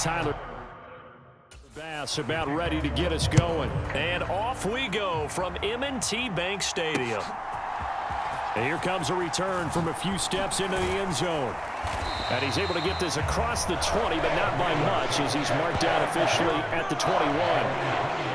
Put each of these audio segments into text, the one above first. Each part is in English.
Tyler Bass about ready to get us going. And off we go from M&T Bank Stadium. And here comes a return from a few steps into the end zone. And he's able to get this across the 20, but not by much, as he's marked down officially at the 21.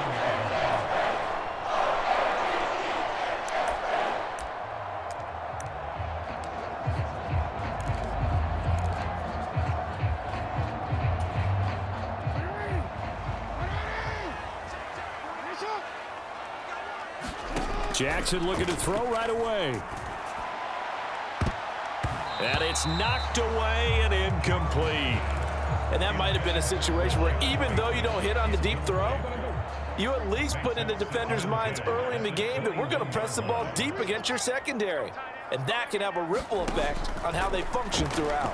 Jackson looking to throw right away. And it's knocked away and incomplete. And that might have been a situation where even though you don't hit on the deep throw, you at least put in the defenders' minds early in the game that we're going to press the ball deep against your secondary. And that can have a ripple effect on how they function throughout.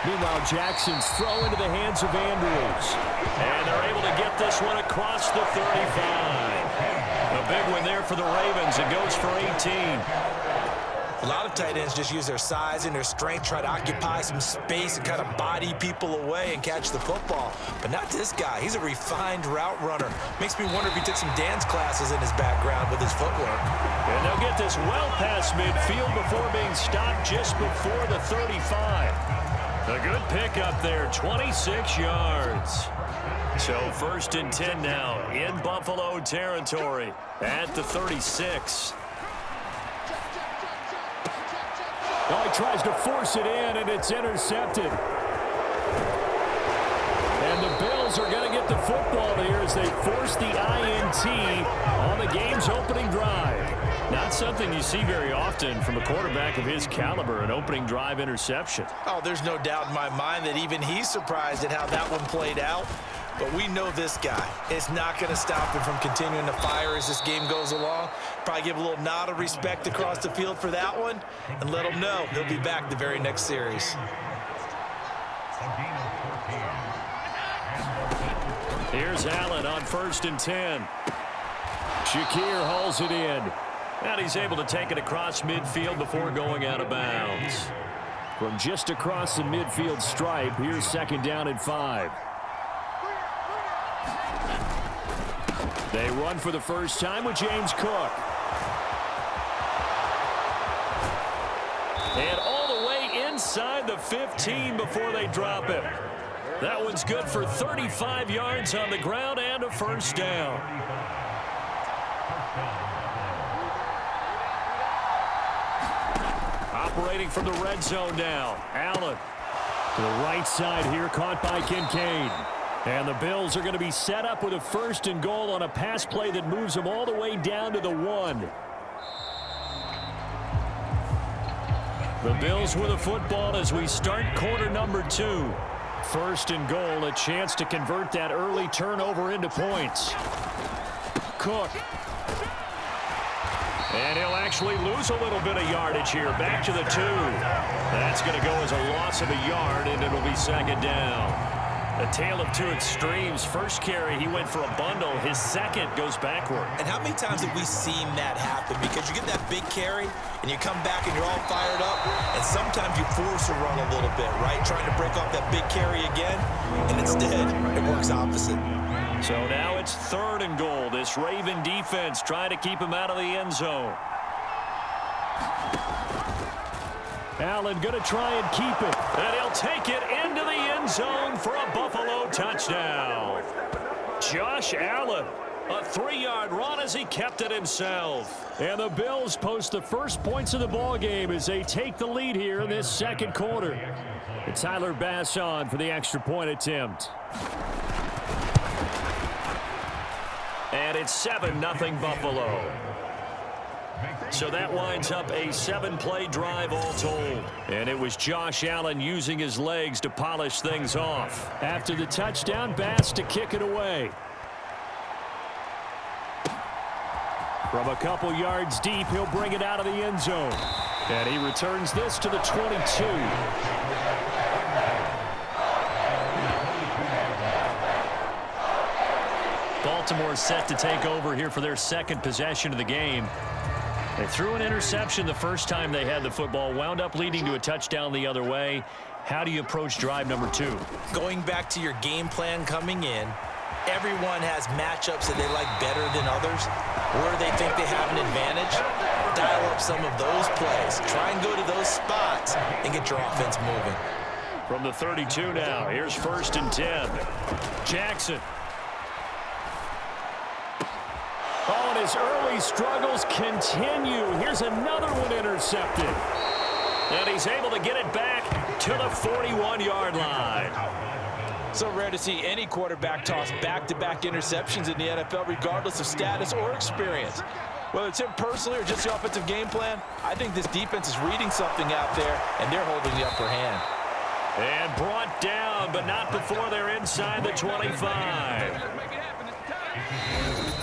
Meanwhile, Jackson's throw into the hands of Andrews. And they're able to get this one across the 35. A big one there for the Ravens. It goes for 18. A lot of tight ends just use their size and their strength, try to occupy some space and kind of body people away and catch the football. But not this guy. He's a refined route runner. Makes me wonder if he took some dance classes in his background with his footwork. And they'll get this well past midfield before being stopped just before the 35. A good pickup there, 26 yards. So 1st and 10 now in Buffalo territory at the 36. Oh, he tries to force it in, and it's intercepted. And the Bills are going to get the football here as they force the INT on the game's opening drive. Not something you see very often from a quarterback of his caliber, an opening drive interception. Oh, there's no doubt in my mind that even he's surprised at how that one played out. But we know this guy. It's not going to stop him from continuing to fire as this game goes along. Probably give a little nod of respect across the field for that one and let him know he'll be back the very next series. Here's Allen on 1st and 10. Shakir hauls it in. And he's able to take it across midfield before going out of bounds. From just across the midfield stripe, here's 2nd down and 5. They run for the first time with James Cook. And all the way inside the 15 before they drop him. That one's good for 35 yards on the ground and a 1st down. Operating from the red zone now. Allen to the right side here, caught by Kincaid. And the Bills are going to be set up with a 1st and goal on a pass play that moves them all the way down to the 1. The Bills with a football as we start quarter number 2. 1st and goal, a chance to convert that early turnover into points. Cook. And he'll actually lose a little bit of yardage here. Back to the 2. That's going to go as a loss of a yard, and it'll be 2nd down. A tale of two extremes. First carry, he went for a bundle. His second goes backward. And how many times have we seen that happen? Because you get that big carry, and you come back and you're all fired up, and sometimes you force a run a little bit, right? Trying to break off that big carry again, and instead, it works opposite. So now it's 3rd and goal. This Raven defense trying to keep him out of the end zone. Allen going to try and keep it. And he'll take it into the end zone for a Buffalo touchdown. Josh Allen, a 3-yard run as he kept it himself. And the Bills post the first points of the ball game as they take the lead here in this 2nd quarter. It's Tyler Bass on for the extra point attempt. And it's 7-0 Buffalo. So that winds up a 7-play drive all told. And it was Josh Allen using his legs to polish things off. After the touchdown, Bass to kick it away. From a couple yards deep, he'll bring it out of the end zone. And he returns this to the 22. Baltimore set to take over here for their 2nd possession of the game. They threw an interception the first time they had the football, wound up leading to a touchdown the other way. How do you approach drive number 2? Going back to your game plan coming in, everyone has matchups that they like better than others. Where they think they have an advantage, dial up some of those plays. Try and go to those spots and get your offense moving. From the 32 now, here's 1st and 10. Jackson. Oh, and his early struggles continue. Here's another one intercepted. And he's able to get it back to the 41-yard line. So rare to see any quarterback toss back-to-back interceptions in the NFL, regardless of status or experience. Whether it's him personally or just the offensive game plan, I think this defense is reading something out there, and they're holding the upper hand. And brought down, but not before they're inside the 25.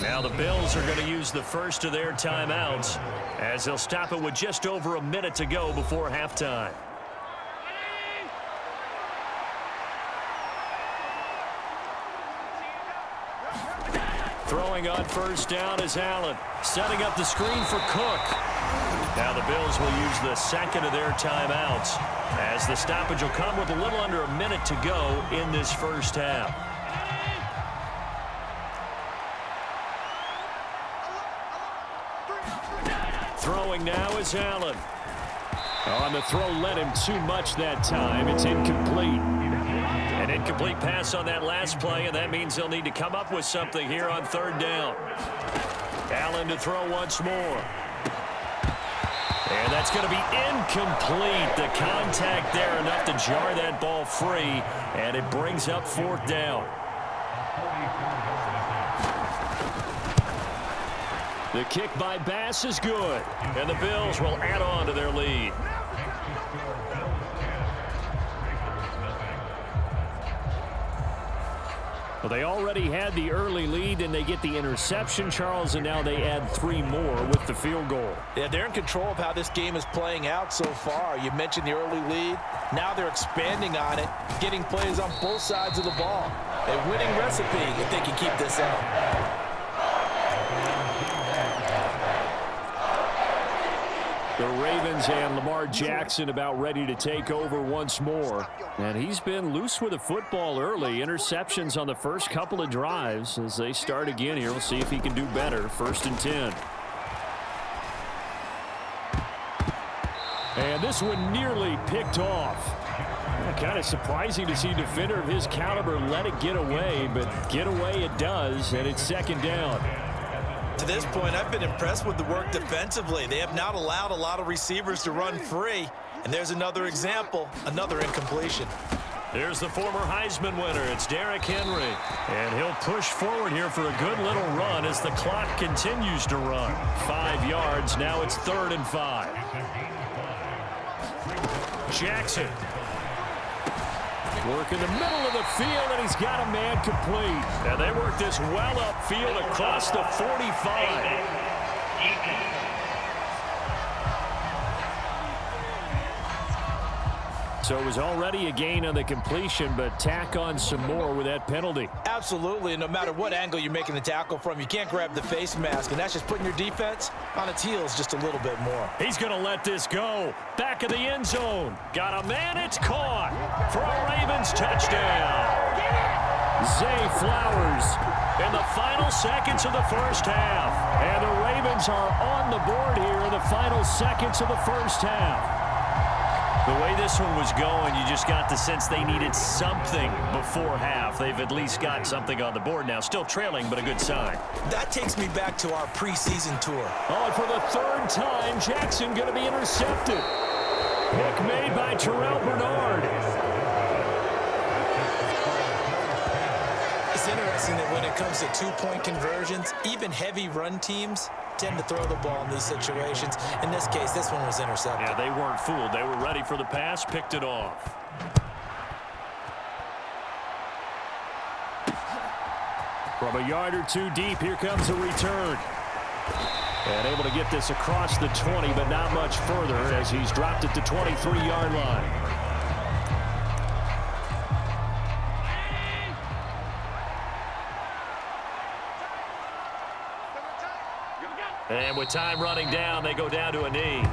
Now the Bills are going to use the first of their timeouts as they'll stop it with just over a minute to go before halftime. Throwing on 1st down is Allen. Setting up the screen for Cook. Now the Bills will use the second of their timeouts as the stoppage will come with a little under a minute to go in this first half. Throwing now is Allen. On the throw led him too much that time. It's incomplete. An incomplete pass on that last play, and that means they'll need to come up with something here on 3rd down. Allen to throw once more. And that's going to be incomplete. The contact there enough to jar that ball free, and it brings up 4th down. The kick by Bass is good, and the Bills will add on to their lead. Well, they already had the early lead, and they get the interception, Charles, and now they add 3 more with the field goal. Yeah, they're in control of how this game is playing out so far. You mentioned the early lead. Now they're expanding on it, getting plays on both sides of the ball. A winning recipe if they can keep this up. The Ravens and Lamar Jackson about ready to take over once more. And he's been loose with the football early. Interceptions on the first couple of drives. As they start again here, we'll see if he can do better. 1st and 10. And this one nearly picked off. Kind of surprising to see a defender of his caliber let it get away, but get away it does, and it's 2nd down. To this point, I've been impressed with the work defensively. They have not allowed a lot of receivers to run free. And there's another example, another incompletion. There's the former Heisman winner. It's Derrick Henry. And he'll push forward here for a good little run as the clock continues to run. 5 yards. Now it's 3rd and 5. Jackson. Work in the middle of the field, and he's got a man complete. And they work this well upfield across the 45. So it was already a gain on the completion, but tack on some more with that penalty. Absolutely, and no matter what angle you're making the tackle from, you can't grab the face mask, and that's just putting your defense on its heels just a little bit more. He's going to let this go. Back of the end zone. Got a man, it's caught for a Ravens touchdown. Zay Flowers in the final seconds of the first half. And the Ravens are on the board here in the final seconds of the first half. The way this one was going, you just got the sense they needed something before half. They've at least got something on the board now. Still trailing, but a good sign. That takes me back to our preseason tour. Oh, and for the 3rd time, Jackson going to be intercepted. Pick made by Terrell Bernard. It's interesting that when it comes to 2-point conversions, even heavy run teams tend to throw the ball in these situations. In this case, this one was intercepted. Yeah, they weren't fooled. They were ready for the pass, picked it off. From a yard or 2 deep, here comes a return. And able to get this across the 20, but not much further as he's dropped at the 23-yard line. And with time running down, they go down to a knee.